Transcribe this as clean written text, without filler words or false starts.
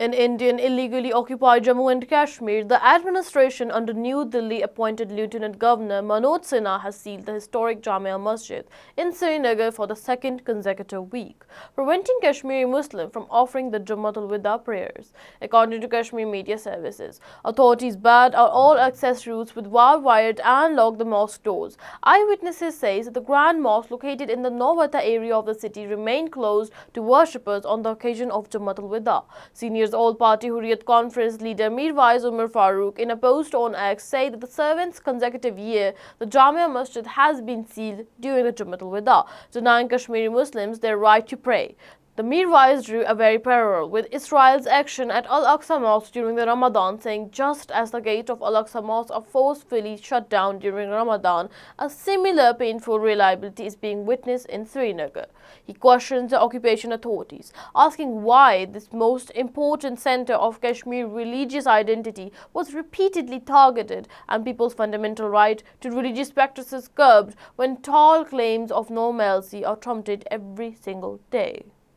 In Indian illegally occupied Jammu and Kashmir, the administration under New Delhi appointed Lieutenant Governor Manoj Sinha has sealed the historic Jamia Masjid in Srinagar for the second consecutive week, preventing Kashmiri Muslims from offering the Jummatul Wida prayers. According to Kashmir media services, authorities barred out all access routes with barbed wire and locked the mosque doors. Eyewitnesses say that the Grand Mosque located in the Novata area of the city remained closed to worshippers on the occasion of Jummatul Wida. Senior All-Party Hurriyat Conference leader Mirwais Umar Farooq, in a post on X, said that the seventh consecutive year the Jamia Masjid has been sealed during the Jummatul Wida, denying Kashmiri Muslims their right to pray. The Mirwais drew a very parallel with Israel's action at Al-Aqsa Mosque during the Ramadan, saying just as the gate of Al-Aqsa Mosque are forcefully shut down during Ramadan, a similar painful reliability is being witnessed in Srinagar. He questions the occupation authorities, asking why this most important center of Kashmir religious identity was repeatedly targeted and people's fundamental right to religious practices curbed when tall claims of normalcy are trumped every single day.